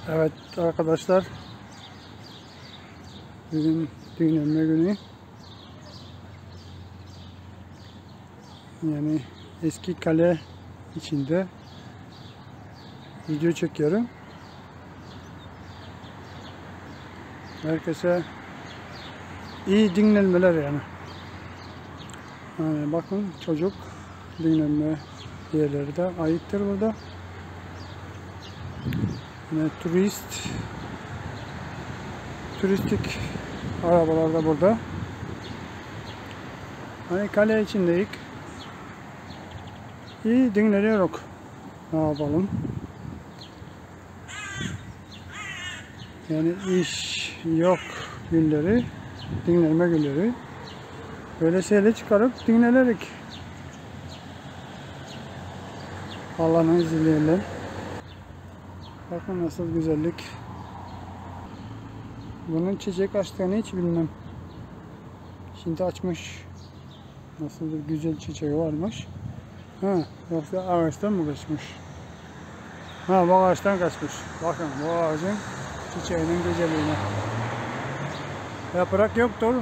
Evet arkadaşlar, bugün dinlenme günü. Yani eski kale içinde video çekiyorum. Herkese iyi dinlenmeler yani. Yani bakın, çocuk dinlenme yerleri de ayıktır burada. Yani turistik arabalar da burada. Hani kale içindeyiz. İyi dinleniyoruz. Ne yapalım? Yani iş yok günleri, dinlenme günleri. Böyle şeyle çıkarıp dinlenerek. Allah'ın izniyle. Bakın nasıl güzellik. Bunun çiçek açtığını hiç bilmem. Şimdi açmış. Nasıl bir güzel çiçeği varmış. Ha, yoksa ağaçtan mı kaçmış? Ha, bu ağaçtan kaçmış. Bakın bu ağacın çiçeğinin güzelliğine. Yaprak yoktur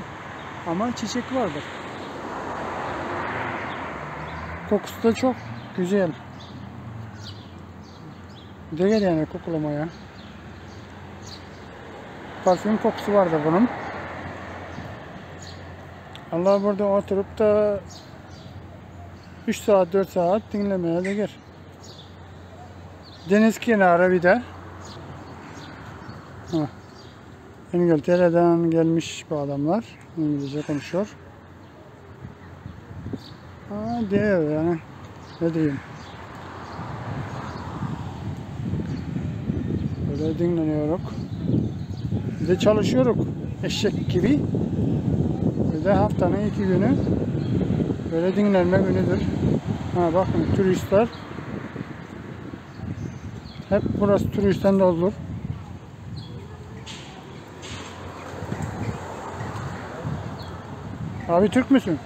ama çiçek vardır. Kokusu da çok güzel. Değil yani kokulamaya. Parfüm kokusu vardır bunun. Allah burada oturup da 3 saat 4 saat dinlemeye de gir. Deniz kenarı bir de. İngiltere'den gelmiş bu adamlar. İngilizce konuşuyor. Diyor yani. Ne diyeyim. Böyle dinleniyoruz. Bir de çalışıyoruz. Eşek gibi. Bir de haftanın 2 günü böyle dinlenme günüdür. Bakın turistler. Hep burası turistten doldur. Abi Türk müsün?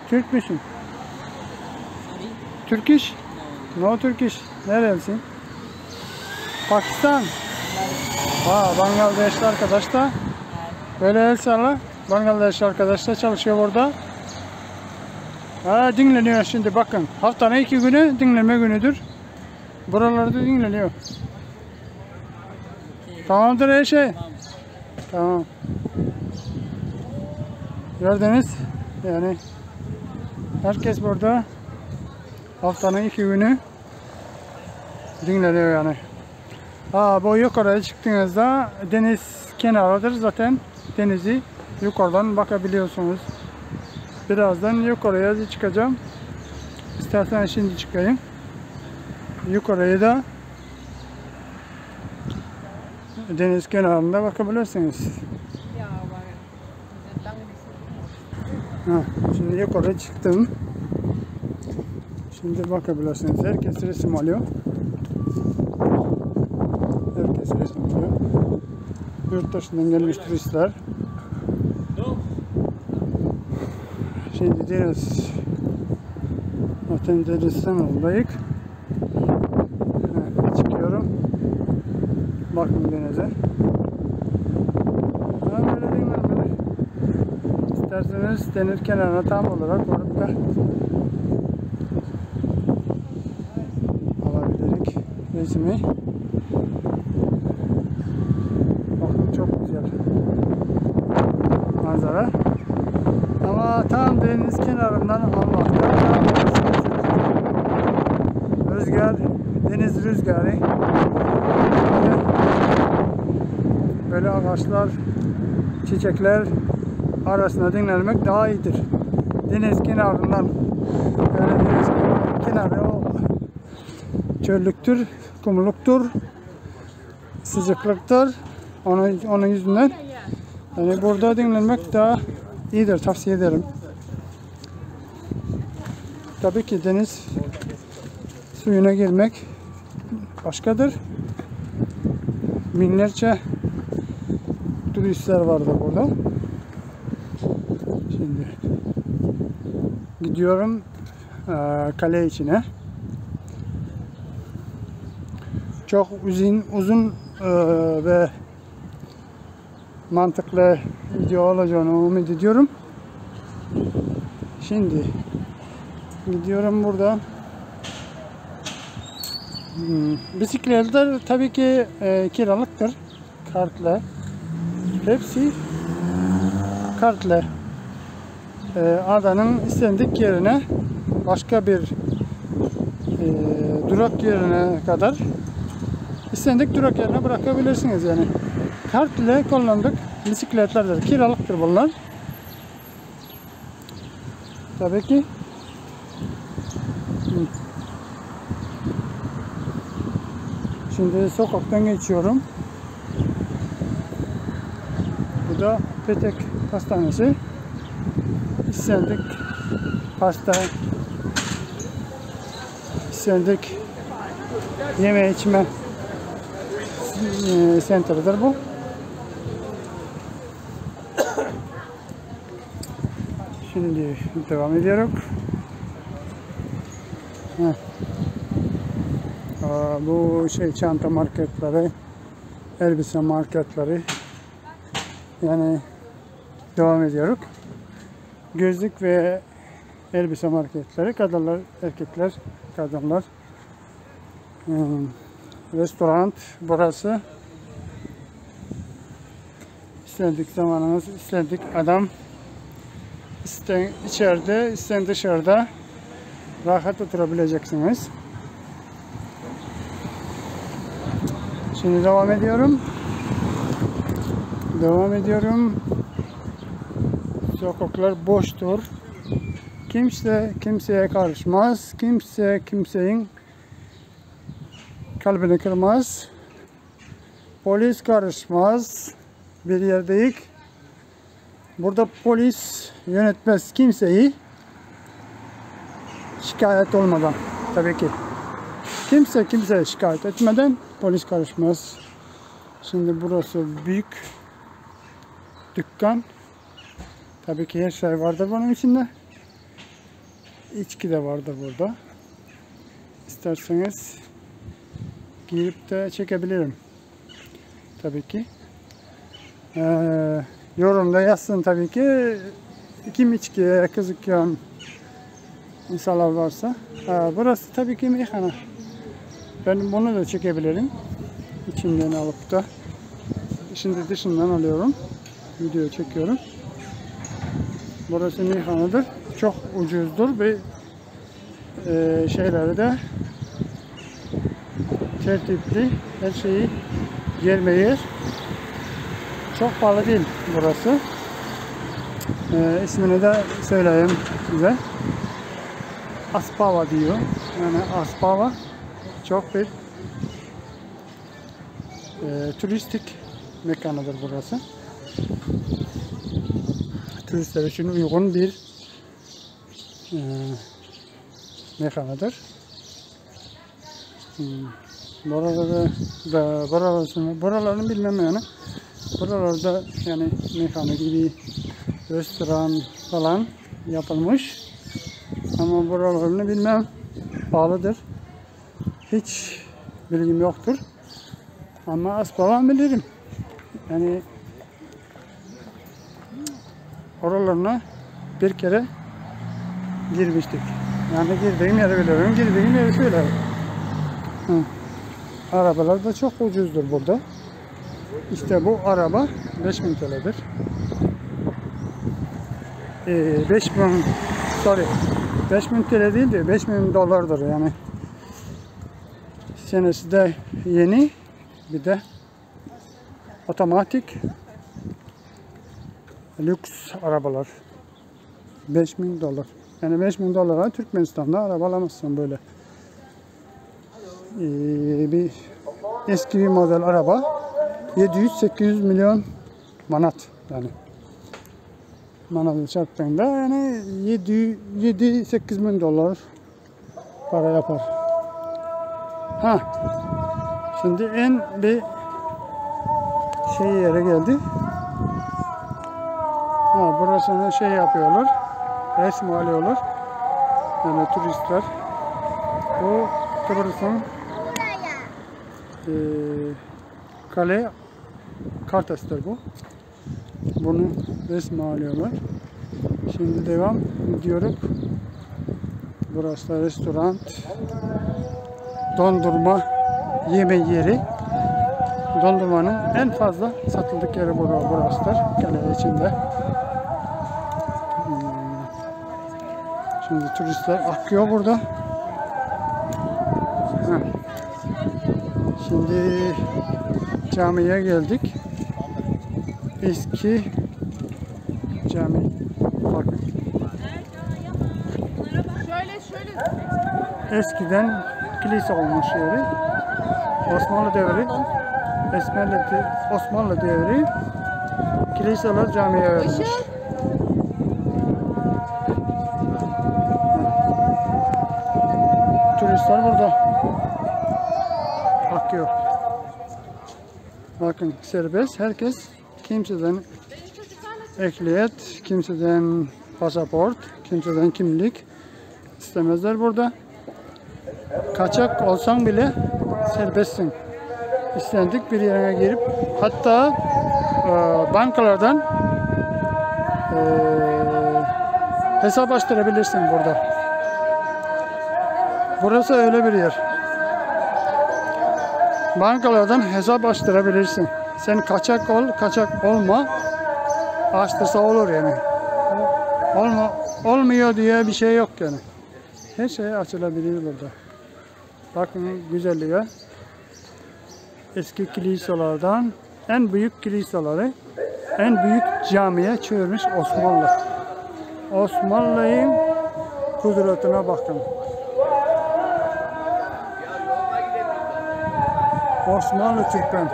Türk müsün? Türk iş? No Türk iş. Nerelisin? Pakistan. Bangladeşli arkadaş da böyle el salla. Bangladeşli arkadaş da çalışıyor burada. Dinleniyor şimdi bakın. Haftanın 2 günü dinlenme günüdür. Buralarda dinleniyor. Tamamdır her şey. Tamam. Gördünüz. Yani herkes burada haftanın 2 günü dinleniyor yani. Bu yukarıya çıktığınızda deniz kenarıdır zaten. Denizi yukarıdan bakabiliyorsunuz. Birazdan yukarıya çıkacağım. İstersen şimdi çıkayım. Yukarıya da deniz kenarında bakabilirsiniz. Şimdi yukarı çıktım. Şimdi bakabilirsiniz. Herkes resim alıyor. Herkes resim alıyor. Yurt dışından gelmiş turistler. Şimdi deniz. Zaten denizden oradayız. Çıkıyorum. Bakın denize. Böyle değil mi? İsterseniz deniz kenarına tam olarak varıp da alabilirik resmi. Bakın çok güzel manzara. Ama tam deniz kenarından almakta rüzgar, deniz rüzgarı. Böyle ağaçlar, çiçekler arasında dinlenmek daha iyidir. Deniz kenarından, yani deniz kenarı o çöllüktür, kumluktur, sıcaklıktır. Onun yüzünden yani burada dinlenmek daha iyidir, tavsiye ederim. Tabii ki deniz suyuna girmek başkadır. Binlerce turistler vardı burada. Şimdi gidiyorum kale içine. çok uzun ve mantıklı video olacağını umut ediyorum. Şimdi gidiyorum buradan. Bisikletler tabii ki kiralıktır. Kartla. Hepsi kartla. Adanın istendik yerine başka bir durak yerine kadar istendik durak yerine bırakabilirsiniz yani. Kart ile kullandık bisikletlerdir. Kiralıktır bunlar. Tabii ki. Şimdi sokaktan geçiyorum. Bu da Petek Pastanesi. İstendik pasta, istendik yeme içme center'ıdır bu. Şimdi devam ediyorum. Bu çanta marketleri, elbise marketleri, yani devam ediyoruz. Gözlük ve elbise marketleri, kadınlar, erkekler, kadınlar. Restoran burası. İstendik zamanımız, istendik adam. İsten içeride, isten dışarıda rahat oturabileceksiniz. Şimdi devam ediyorum. Sokaklar boştur. Kimse kimseye karışmaz. Kimse kimsenin kalbini kırmaz. Polis karışmaz. Bir yerdeyiz. Burada polis yönetmez kimseyi. Şikayet olmadan tabii ki. Kimse kimseye şikayet etmeden polis karışmaz. Şimdi burası büyük dükkan. Tabii ki her şey vardır bunun içinde. İçki de vardır burada. İsterseniz girip de çekebilirim. Tabii ki. Yorumda yazsın tabii ki. Kim içkiye kızıkken insanlar varsa. Burası tabii ki meyhane. Ben bunu da çekebilirim. İçimden alıp da. Şimdi dışından alıyorum. Video çekiyorum. Burası meyhanedir. Çok ucuzdur ve şeyleri de tertipli. Her şeyi yerme yer. Çok pahalı değil burası. İsmini de söyleyeyim size. Aspava diyor. Yani Aspava çok bir turistik mekanıdır burası. Turistler için uygun bir mekanıdır. Buralarını bilmem yani. Buralarda yani mekanı gibi restoran falan yapılmış. Ama buralarını bilmem, pahalıdır. Hiç bilgim yoktur. Ama Aspava bilirim. Yani oralarına bir kere girmiştik. Yani girdiğim yeri biliyorum, girdiğim yeri söylerim. Arabalar da çok ucuzdur burada. İşte bu araba 5000 TL'dir. 5000 TL değil de 5000 dolardır yani. Senesi de yeni, bir de otomatik lüks arabalar. 5000 dolar. Yani 5000 dolara Türkmenistan'da araba alamazsın böyle. Bir eski bir model araba 700-800 milyon manat yani. Manatı çarptığında yani 7-8 bin dolar para yapar. Şimdi en bir yere geldi. Burasını şey yapıyorlar. Resim alıyorlar. Yani turistler. Bu Kıbrıs'ın kale kartastır bu. Bunu resmi alıyorlar. Şimdi devam ediyoruz. Burası da restoran, dondurma yeme yeri. Dondurmanın en fazla satıldık yeri burasıdır. Kale içinde. Şimdi turistler akıyor burada. Şimdi camiye geldik. Eski cami. Bakın. Eskiden kilise olmuş yeri. Osmanlı devri. Osmanlı devri kiliseler camiye verilmiş. Turistler burada akıyor. Bakın serbest, herkes, kimseden ehliyet, kimseden pasaport, kimseden kimlik istemezler burada. Kaçak olsan bile serbestsin. İstendik bir yere girip hatta bankalardan hesap açtırabilirsin burada. Burası öyle bir yer. Bankalardan hesap açtırabilirsin. Sen kaçak ol, kaçak olma. Açtırsa olur yani. Olmuyor diye bir şey yok yani. Her şey açılabilir burada. Bakın güzelliğe. Eski kiliselerden en büyük kiliseleri, en büyük camiye çevirmiş Osmanlı. Osmanlı'nın kudretine bakın. Osmanlı Türkmen.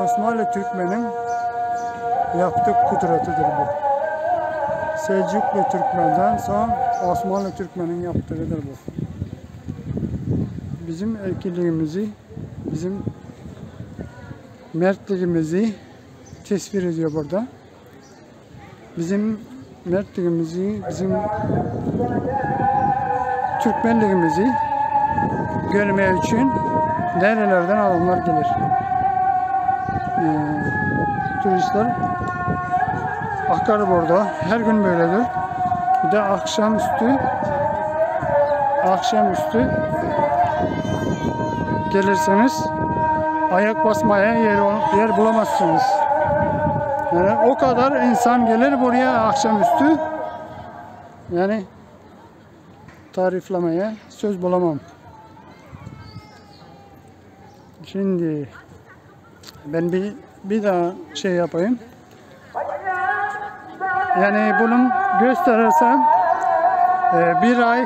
Osmanlı Türkmen'in yaptığı kudretidir bu. Selçuklu Türkmen'den sonra Osmanlı Türkmen'in yaptığıdır bu. Bizim erkekliğimizi, bizim mertliğimizi tasvir ediyor burada. Bizim mertliğimizi, bizim Türkmenliğimizi görmeye için nerelerden adamlar gelir. Turistler akar burada. Her gün böyledir. Bir de akşamüstü gelirseniz ayak basmaya yer bulamazsınız. Yani o kadar insan gelir buraya akşamüstü. Yani tariflemeye söz bulamam. Şimdi ben bir daha şey yapayım. Yani bunu gösterirsem bir ay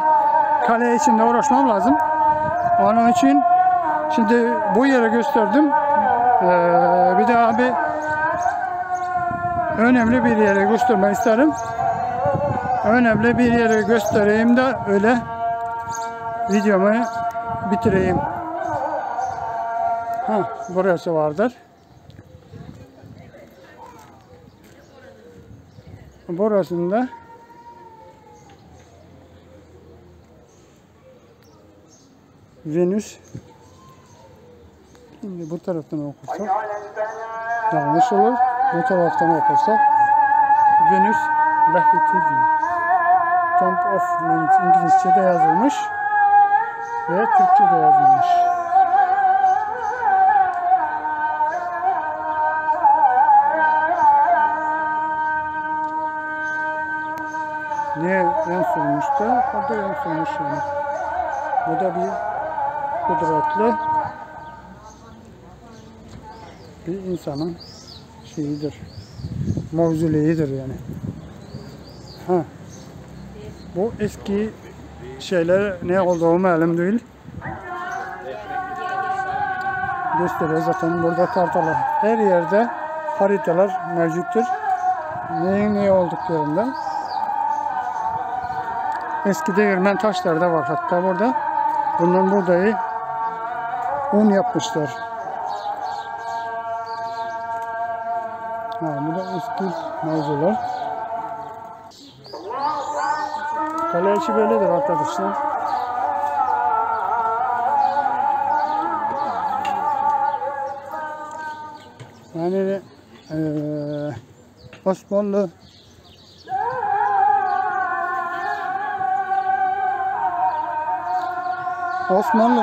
kale içinde uğraşmam lazım. Onun için şimdi bu yeri gösterdim. Bir daha bir önemli bir yere göstermek isterim. Önemli bir yere göstereyim de öyle videomu bitireyim. Burası vardır. Burasında Venüs. Şimdi bu taraftan okursak yanlış olur. Bu taraftan okursak Venüs Lahiti. Tomb of Venus İngilizce'de yazılmış ve Türkçe'de yazılmış. Niye yansımıştı? O da yansımış yani. Bu da bir kudretli bir insanın şeyidir. Mavzuleyidir yani. Bu eski şeyler ne olduğu malum değil. Gösteriyor zaten burada kartalar. Her yerde haritalar mevcuttur. Neyin ne olduklarında. Eski değirmen taşlar da var hatta burada. Bundan buğdayı un yapmışlar. Bu da eski mevzular. Kale içi böyledir arkadaşlar. Yani Osmanlı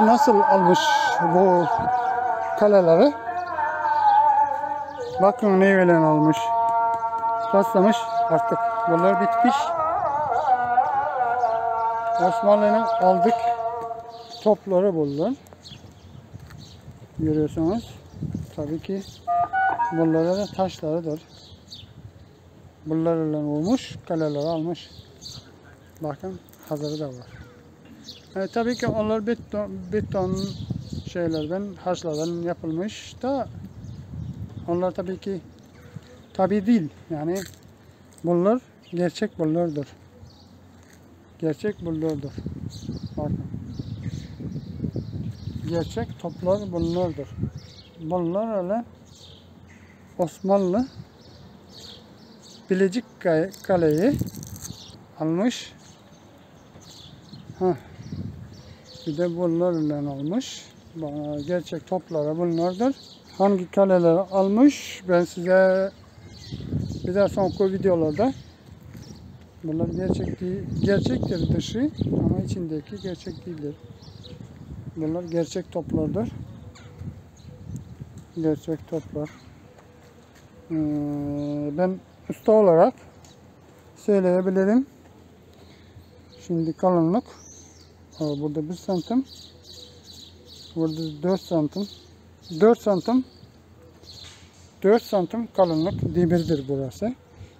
nasıl almış bu kaleleri? Bakın neyle almış. Başlamış artık. Bunlar bitmiş. Osmanlı'nın aldık topları bunlar. Görüyorsunuz. Tabii ki bunlara da taşlarıdır. Bunlarla olmuş, kaleleri almış. Bakın hazırı da var. Tabii ki onlar beton şeylerden, harçlardan yapılmış da onlar tabii ki tabii değil. Yani bunlar gerçek bunlardır. Gerçek bunlardır. Bakın. Gerçek toplar bunlardır. Bunlar öyle Osmanlı Bilecik Kale'yi almış. Bir de bunlarla almış. Gerçek topları bunlardır. Hangi kaleleri almış? Ben size bir daha sonraki videolarda bunlar gerçektir dışı ama içindeki gerçek değildir. Bunlar gerçek toplardır. Gerçek toplar. Ben usta olarak söyleyebilirim. Şimdi kalınlık burada 1 santim, burada 4 santim, 4 santim kalınlık demirdir burası.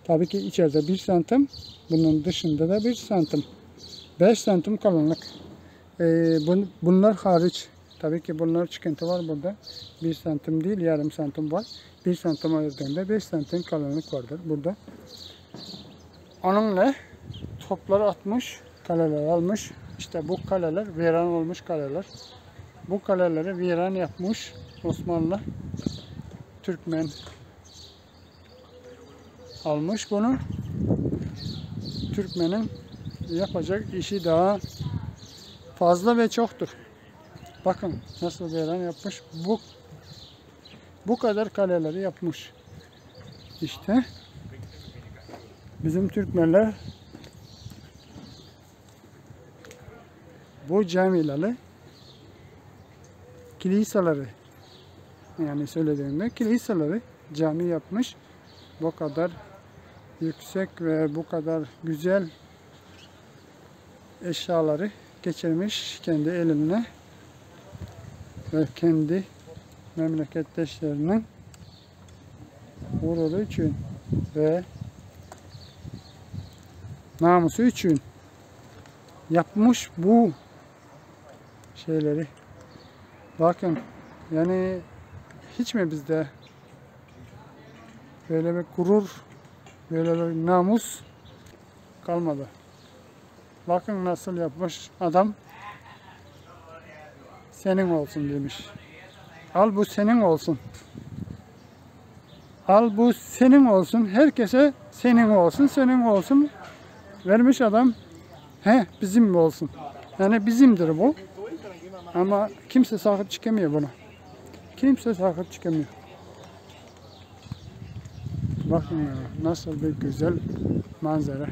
Tabii ki içeride 1 santim, bunun dışında da 1 santim, 5 santim kalınlık. Bunlar hariç. Tabii ki bunlar çıkıntı var burada. 1 santim değil, yarım santim var. 1 santim ayırdığında 5 santim kalınlık vardır burada. Onunla topları atmış, kaleler almış. İşte bu kaleler viran olmuş kaleler. Bu kaleleri viran yapmış Osmanlı. Türkmen almış bunu. Türkmenin yapacak işi daha fazla ve çoktur. Bakın nasıl viran yapmış. Bu kadar kaleleri yapmış. İşte bizim Türkmenler bu camileri, kiliseleri, yani söylediğimde kiliseleri cami yapmış. Bu kadar yüksek ve bu kadar güzel eşyaları geçirmiş kendi eline ve kendi memleketleşlerinin gururu için ve namusu için yapmış bu şeyleri. Bakın yani hiç mi bizde böyle bir gurur, böyle bir namus kalmadı. Bakın nasıl yapmış adam. Senin olsun demiş. Al bu senin olsun. Al bu senin olsun. Herkese senin olsun, senin olsun. Vermiş adam. Bizim mi olsun? Yani bizimdir bu. Ama kimse sahip çıkamıyor buna. Kimse sahip çıkamıyor. Bakın ya, nasıl bir güzel manzara.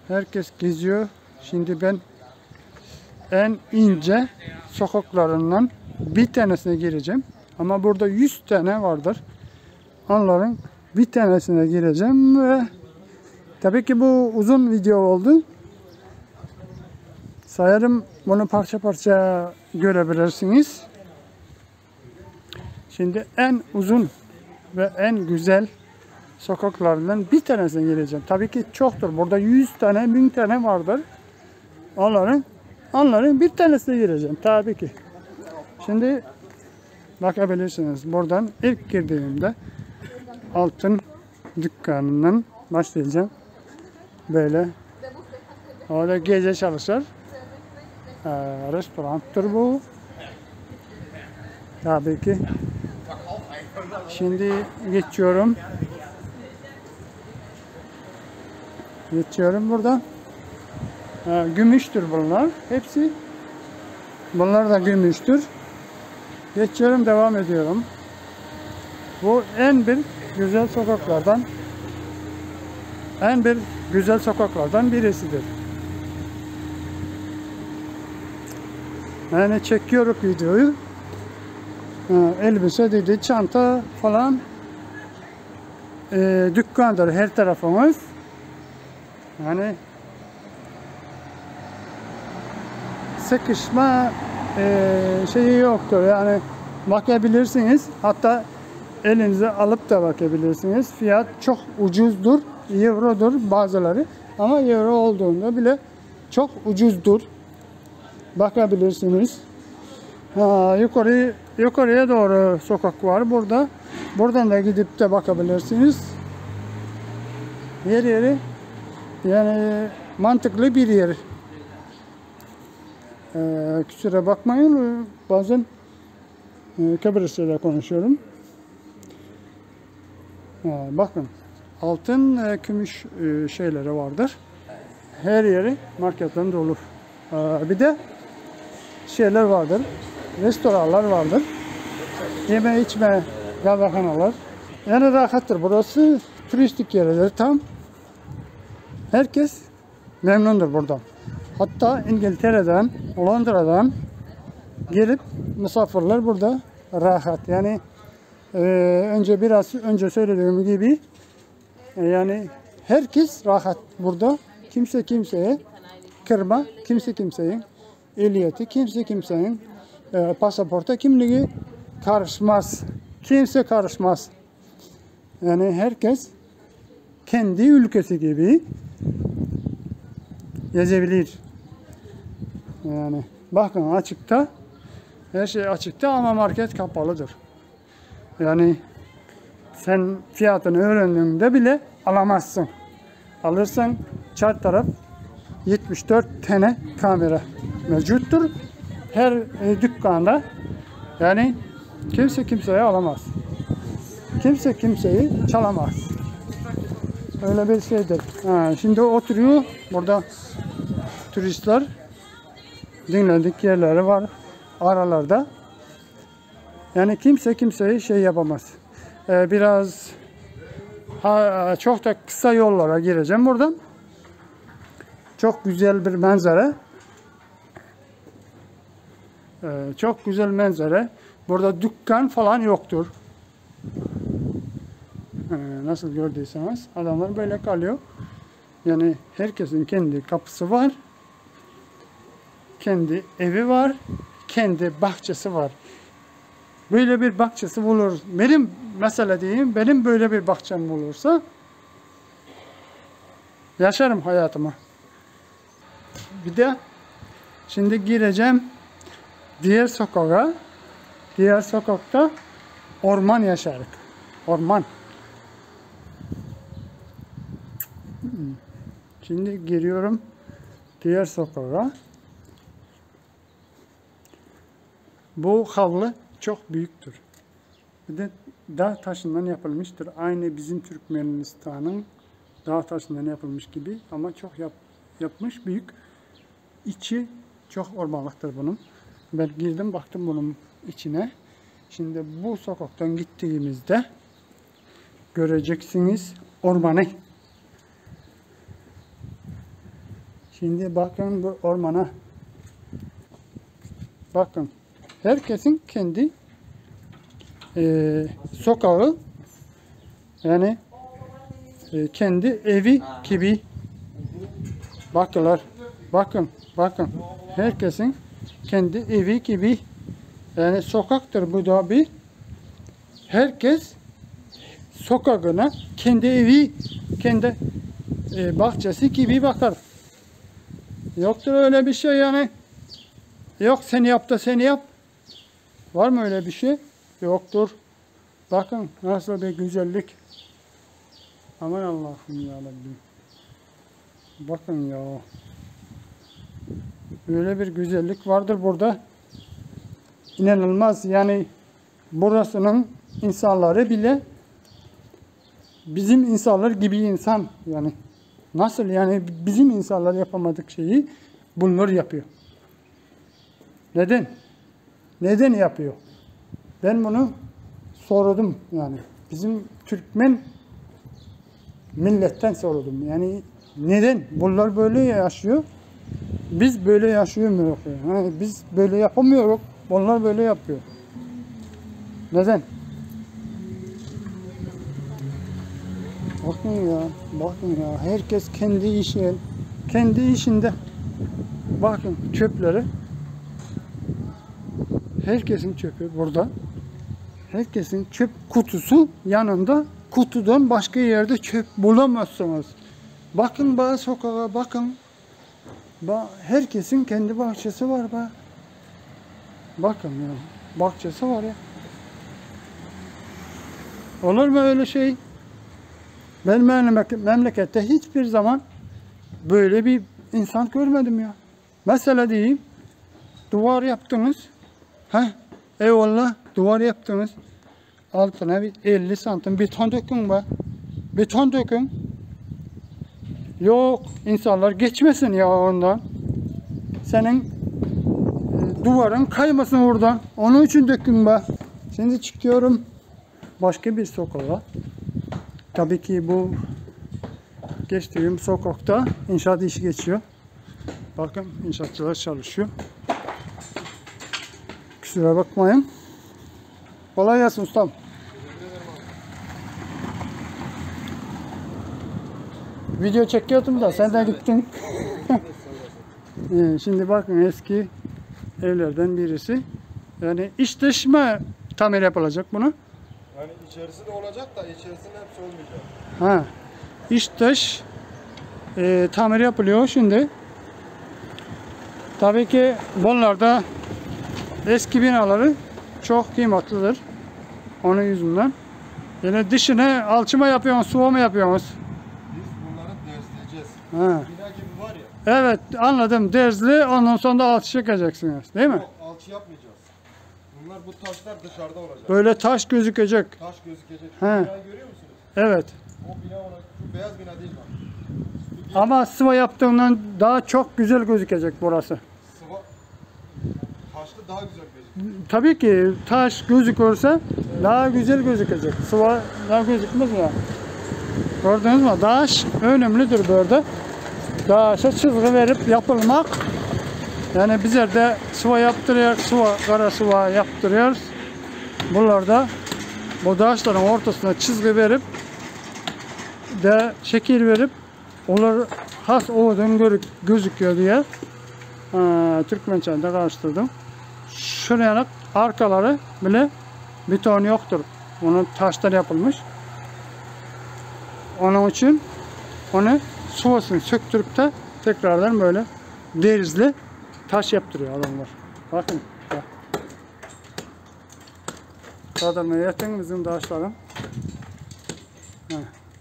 Herkes geziyor. Şimdi ben en ince sokaklarından bir tanesine gireceğim. Ama burada 100 tane vardır. Onların bir tanesine gireceğim ve tabii ki bu uzun video oldu. Sayarım, bunu parça parça görebilirsiniz. Şimdi en uzun ve en güzel sokaklarından bir tanesine gireceğim. Tabii ki çoktur. Burada 100 tane, 1000 tane vardır. Onların bir tanesine gireceğim. Tabii ki. Şimdi bakabilirsiniz. Buradan ilk girdiğimde altın dükkanından başlayacağım. Böyle. Orada gece çalışır. Restoranttır bu. Tabii ki. Şimdi geçiyorum. Buradan. Gümüştür bunlar. Hepsi. Bunlar da gümüştür. Geçiyorum, devam ediyorum. Bu en bir güzel sokaklardan, birisidir. Yani çekiyoruz videoyu. Elbise dedi, çanta falan, dükkandır her tarafımız. Yani sıkışma şeyi yoktur. Yani bakabilirsiniz. Hatta elinize alıp da bakabilirsiniz. Fiyat çok ucuzdur. Eurodur bazıları. Ama euro olduğunda bile çok ucuzdur. Bakabilirsiniz. Yukarıya doğru sokak var burada. Buradan da gidip de bakabilirsiniz. Yer yeri yani mantıklı bir yer. Kusura bakmayın, bazen Kıbrıs'ta konuşuyorum. Bakın, altın, gümüş şeyleri vardır. Her yeri marketten dolu. Bir de şeyler vardır, restoranlar vardır. Yeme içme kahvehanalar. Yani rahattır. Burası turistik yerler tam. Herkes memnundur buradan. Hatta İngiltere'den, Londra'dan gelip misafirler burada rahat. Yani biraz önce söylediğim gibi yani herkes rahat burada. Kimse kimseye kırma, kimse kimsenin ehliyeti, kimse kimsenin pasaporta, kimliği karışmaz. Kimse karışmaz. Yani herkes kendi ülkesi gibi gezebilir. Yani bakın açıkta, her şey açıkta ama market kapalıdır. Yani sen fiyatını öğrendiğinde bile alamazsın. Alırsan çart taraf 74 tane kamera mevcuttur. Her dükkanda. Yani kimse kimseyi alamaz. Kimse kimseyi çalamaz. Öyle bir şeydir. Şimdi oturuyor burada turistler. Dinlendik yerleri var aralarda. Yani kimse kimseyi şey yapamaz. Biraz çok da kısa yollara gireceğim buradan. Çok güzel bir manzara. Çok güzel manzara. Burada dükkan falan yoktur. Nasıl gördüyseniz adamlar böyle kalıyor. Yani herkesin kendi kapısı var. Kendi evi var. Kendi bahçesi var. Böyle bir bahçesi bulur. Benim mesela diyeyim, benim böyle bir bahçem olursa yaşarım hayatımı. Bir de şimdi gireceğim diğer sokağa. Diğer sokakta orman yaşarık. Orman. Şimdi giriyorum diğer sokağa. Bu havlu çok büyüktür. Bir de dağ taşından yapılmıştır. Aynı bizim Türkmenistan'ın dağ taşından yapılmış gibi ama çok yapmış büyük. İçi çok ormanlıktır bunun. Ben girdim baktım bunun içine. Şimdi bu sokaktan gittiğimizde göreceksiniz ormanı. Şimdi bakın bu ormana. Bakın. Herkesin kendi sokağı yani kendi evi gibi. Bakın. Herkesin kendi evi gibi. Yani sokaktır bu da bir. Herkes sokağına kendi evi, kendi bahçesi gibi bakar. Yoktur öyle bir şey yani. Yok sen yap da seni yap. Var mı öyle bir şey? Yoktur. Bakın nasıl bir güzellik. Aman Allah'ım ya Rabbim. Bakın ya. Böyle bir güzellik vardır burada. İnanılmaz yani burasının insanları bile bizim insanlar gibi insan yani. Nasıl yani bizim insanlar yapamadık şeyi bunlar yapıyor. Neden? Neden yapıyor? Ben bunu sordum yani. Bizim Türkmen milletten sordum. Yani neden? Bunlar böyle yaşıyor. Biz böyle yaşayamıyoruz. Yani biz böyle yapamıyoruz. Onlar böyle yapıyor. Neden? Bakın ya, bakın ya. Herkes kendi işinde. Bakın çöpleri. Herkesin çöpü burada. Herkesin çöp kutusu yanında. Kutudan başka yerde çöp bulamazsınız. Bakın bazı sokağa bakın. Herkesin kendi bahçesi var be. Bakın ya. Bahçesi var ya. Olur mu öyle şey? Ben memlekette hiçbir zaman böyle bir insan görmedim ya. Mesela diyeyim. Duvar yaptınız. Eyvallah. Duvar yaptınız. Altına bir 50 santim beton dökün be. Beton dökün. Yok. İnsanlar geçmesin ya ondan. Senin duvarın kaymasın oradan. Onun için dökün be. Şimdi çıkıyorum başka bir sokağa. Tabii ki bu geçtiğim sokakta inşaat işi geçiyor. Bakın inşaatçılar çalışıyor. Kusura bakmayın. Kolay gelsin ustam. Video çekiyordum da sen de gittin. Şimdi bakın eski evlerden birisi. Yani iç dış mı tamir yapılacak bunu? Yani içerisi de olacak da içerisinin hepsi olmayacak. Ha. İç dış tamir yapılıyor şimdi. Tabii ki bunlarda eski binaları çok kıymetlidir. Onun yüzünden. Yani dışına alçıma yapıyorsunuz, sıvama yapıyorsunuz. Biz bunları derzleyeceğiz. Ha. Bina gibi var ya. Evet anladım. Derzli ondan sonra da alçı çakacaksınız. Değil mi? Yok, alçı yapmayacağız. Bunlar bu taşlar dışarıda olacak. Böyle taş gözükecek. Taş gözükecek. Şu He. binayı görüyor musunuz? Evet. O bina olarak şu beyaz bina değil bak. Ama sıva yaptığından daha çok güzel gözükecek burası. Sıva taşlı daha güzel gözüküyor. Tabii ki taş gözükürse daha güzel gözükecek. Sıva daha gözükmez ya. Gördünüz mü? Taş önemlidir burada. Taşa çizgi verip yapılmak. Yani bizler de sıva yaptırıyoruz. Kara sıva yaptırıyoruz. Bunlar da bu taşların ortasına çizgi verip de şekil verip onlar has olduğunu gözüküyor diye Türkmençe'de karıştırdım. Şuraya arkaları bile beton yoktur. Onun taştan yapılmış. Onun için onu sıvasını söktürüp de tekrardan böyle derizli taş yaptırıyor adamlar. Bakın. Adamı yetin bizim taşların.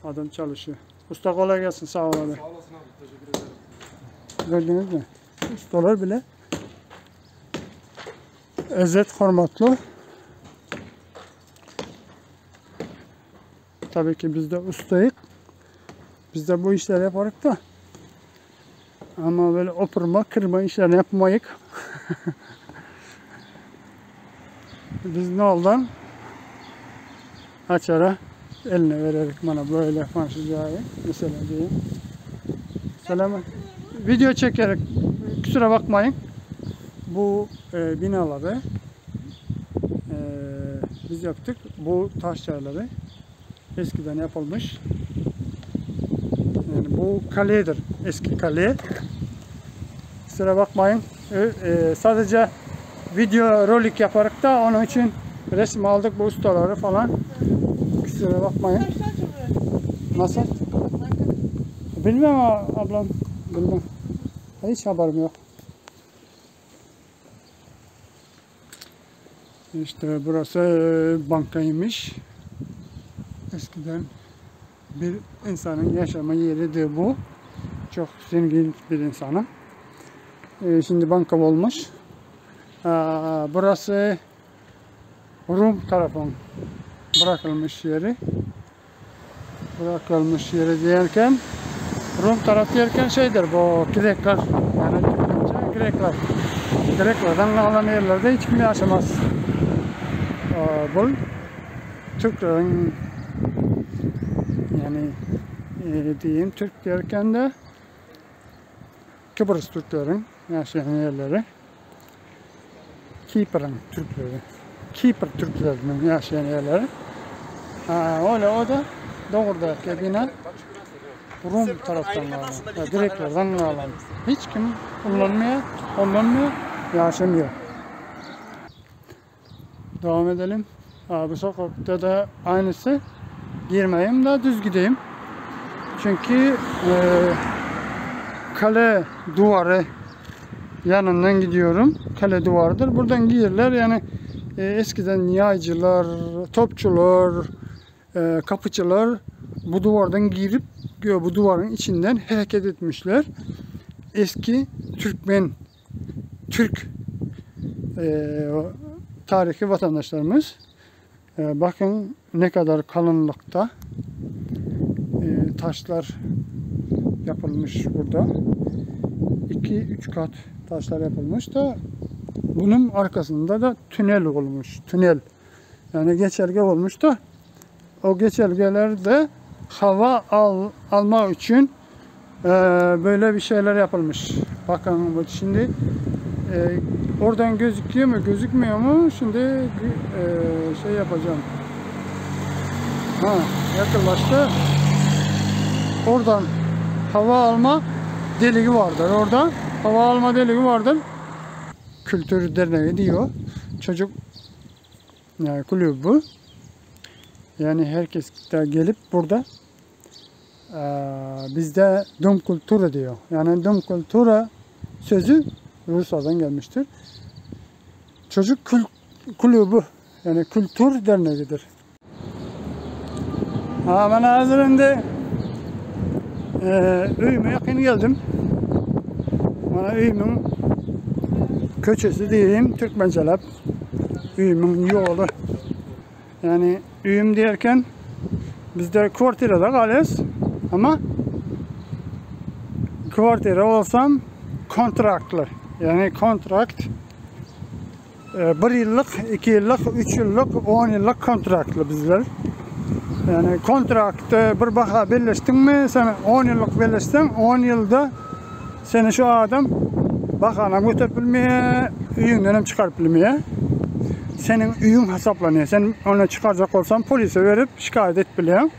Adam çalışıyor. Usta kolay gelsin. Sağ ol abi. Sağ olasın abi. Teşekkür ederim. Gördünüz mü? Ustalar bile ezzet hormatlı. Tabii ki biz de ustayık. Biz de bu işleri yaparız da. Ama böyle oturma, kırma işlerini yapmayık. Biz ne oldan açara eline vererek bana böyle fanşıcayı mesela diyeyim. Selam. Video çekerek kusura bakmayın. Bu binaları biz yaptık. Bu taş çayları eskiden yapılmış. Yani bu kaledir. Eski kale. Kusura bakmayın. Sadece video rolik yaparak da onun için resim aldık bu ustaları falan. Kusura bakmayın. Nasıl? Bilmem ablam. Bilmem. Hiç haberim yok. İşte burası bankaymış. Eskiden bir insanın yaşama yeridir bu. Çok zengin bir insanın. Şimdi banka olmuş. Burası Rum tarafın bırakılmış yeri. Bırakılmış yeri derken Rum taraf derken şeydir bu Grekler. Yani Grekler. Greklerden kalan yerlerde hiç kimse yaşamaz. Bu Türklerin yani diyeyim Türk derken de Kıbrıs Türklerin yaşayan yerleri, Kipr'ın Türkleri, Kipr Türklerinin yaşayan yerleri. Öyle o da doğrudaki bina Rum taraftan alan, direklerden alan. Hiç kim kullanmıyor, yaşamıyor. Devam edelim. Bu sokakta da aynısı. Girmeyeyim de düz gideyim. Çünkü kale duvarı yanından gidiyorum. Kale duvarıdır. Buradan girerler. Yani eskiden yaycılar, topçular, kapıcılar bu duvardan girip bu duvarın içinden hareket etmişler. Eski Türk tarihi vatandaşlarımız. Bakın ne kadar kalınlıkta taşlar yapılmış burada. 2-3 kat taşlar yapılmış da bunun arkasında da tünel olmuş. Tünel. Yani geçerge olmuş da o geçergelerde hava alma için böyle bir şeyler yapılmış. Bakın şimdi oradan gözüküyor mu gözükmüyor mu? Şimdi şey yapacağım. Yakınlaştı. Oradan hava alma deliği vardır. Orada hava alma deliği vardır. Kültür Derneği diyor. Çocuk yani kulübü bu. Yani herkes de gelip burada bizde dom kültürü diyor. Yani dom kültürü sözü Rusya'dan gelmiştir. Çocuk kulübü yani kültür derneğidir. Ben hazırında öyüme yakın geldim. Bana öyümün köçesi diyeyim Türkmencelep. Öyümün yolu. Yani öyüm derken bizde kvartirada kalıyoruz ama kvartira olsam kontraktlı. Yani kontrakt 1 yıllık, 2 yıllık, 3 yıllık, 10 yıllık kontraktlı bizler. Yani kontraktı bir baka birleştin mi, sen 10 yıllık birleştin, 10 yılda seni şu adam bakana götürüp bilmeye, üyünden çıkarıp bilmeye. Senin üyün hesaplanıyor. Sen onu çıkaracak olsan polise verip şikayet et biliyorsun.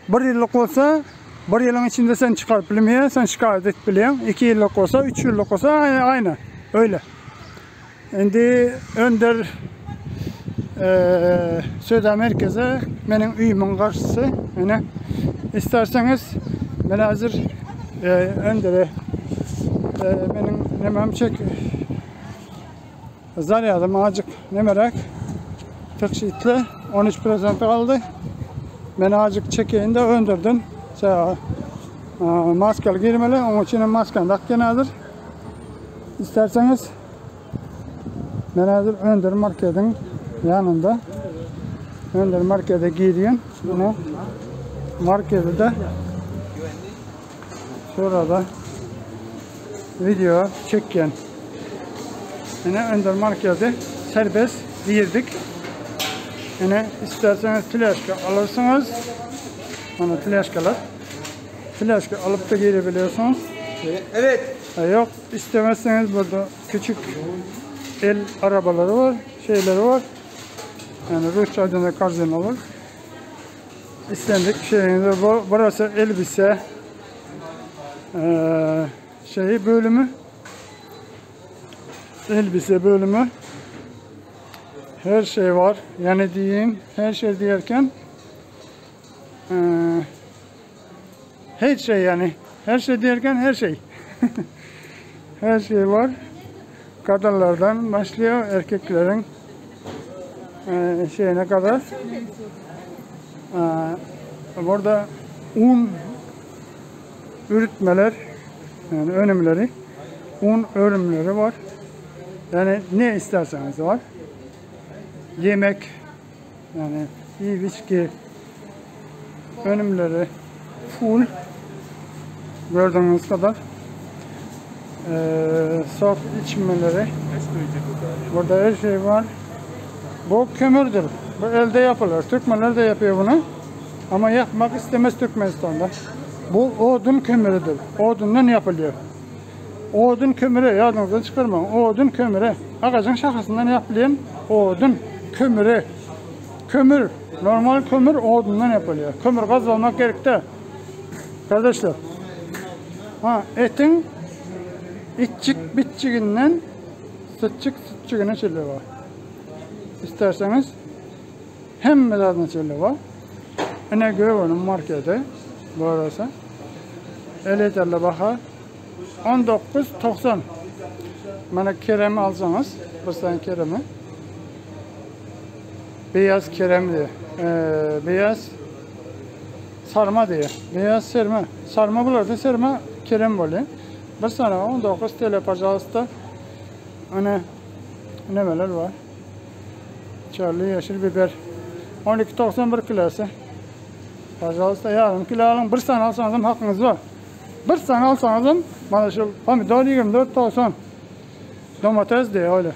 1 yıllık olsa 1 yılın içinde sen çıkarıp bilmeye, sen şikayet et biliyorsun. 2 yıllık olsa, 3 yıllık olsa aynı. Öyle. Şimdi Önder Söda merkeze benim üyümün karşısı. Yani isterseniz ben hazır Önder'e benim nemem çek zaryadım azıcık ne merak tıkşitle 13% kaldı. Ben azıcık çekeyim de Önder'den maskeli girmeli. Onun için masken takkenadır. İsterseniz ben hazır Önder marketin yanında. Önder markete giriyorum. Bunu markette de şurada video çekken. Yani Önder markete serbest girdik. Yani isterseniz flaşka alırsınız. Bana flaşkalar. Flaşka alıp da girebiliyorsunuz. Evet. Yok istemezseniz burada küçük el arabaları var, şeyleri var. Yani Rusça adına karzın olur. İstendik şeyinde burası elbise bölümü. Elbise bölümü. Her şey var. Yani diyeyim her şey derken her şey yani. Her şey derken her şey. Her şey var. Kadınlardan başlıyor erkeklerin şeyine kadar. Burada un üretmeler yani önümleri un örümleri var. Yani ne isterseniz var. Yemek yani iyi viski önümleri full gördüğünüz kadar. Soft içmeleri. Burada her şey var. Bu kömürdür. Bu elde yapılır. Türkmenler de yapıyor bunu. Ama yakmak istemez Türkmenistan'da. Bu odun kömürüdür. Odundan yapılıyor. Odun kömürü yadınızdan çıkarmayın. Odun kömürü. Ağacın şakasından yapılan odun kömürü. Kömür. Normal kömür odundan yapılıyor. Kömür gaz olmak gerekti. Kardeşler. Ha, etin iççik bitçiğinden sütçüğüne çeli var. İsterseniz hem meladına çeli var. Ene göğü onun markete. Bu arası. 50 litreli baka 19.90. Bana keremi alsanız, bir tane keremi. Beyaz kerem diye. Beyaz sarma diye. Beyaz sarma. Sarma bularda sarma kerem böyle. Bir tane 19 TL pajasta. Hani neler var? Çarlı yeşil biber. 12.91 kilosu. Pajasta yarım kilo alın. Bir tane alsanız hakkınız var. Bir tane alsanız bana şu pomidor 24.90. Domates diye öyle.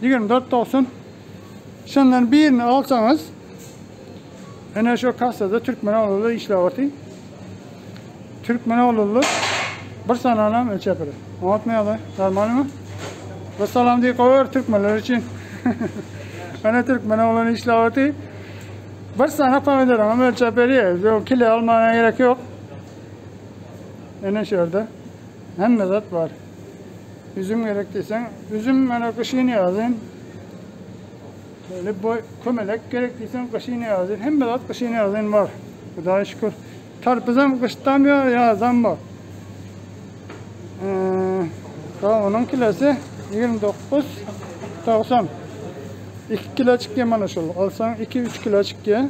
24.90. Şundan birini alsanız yine şu kasada Türkmenoğlu işlevatı. Türkmenoğlu bir tane alam ölçü verir. Anlatmayalım. Normal mi? Ve salam diye koyuyor Türkmenler için. Yine Türkmenoğlu işlevatı. Bir tane pomidor ama ölçü veriyor. Kilo almana gerek yok. Yine şurada hem mezat var. Üzüm gerektiysen, üzüm bana kışını yazın. Böyle boy kömelek gerektiysen kışını yazın. Hem mezat kışını yazın var. Hudaya şükür. Tarpızam kıştan ya yazan var. Onun kilosu 29.90. 2 kilo çıkıyor bana şu. Alsan 2-3 kilo çıkıyor.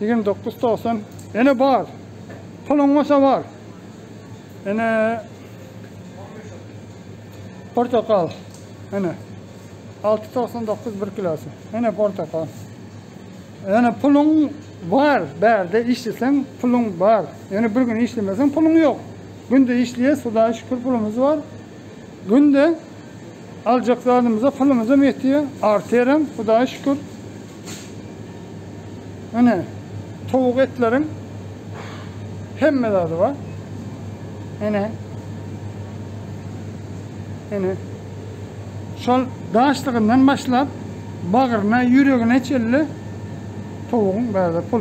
29.90. Yine var. Pulun olsa var. Yine portakal. Yine 6.99 bir kilosu. Yine portakal. Yani pulun var. Berde işlesen pulun var. Yani bir gün işlemesen pulun yok. Günde işleye suda şükür pulumuz var. Günde alacaklarımıza pulumuza yetiyor. Artıyorum. Suda şükür. Yani tavuk etlerin hem medadı var. Yine şol daşlığından başlap bağırına, yüreğine çelli tavuğun berde pul.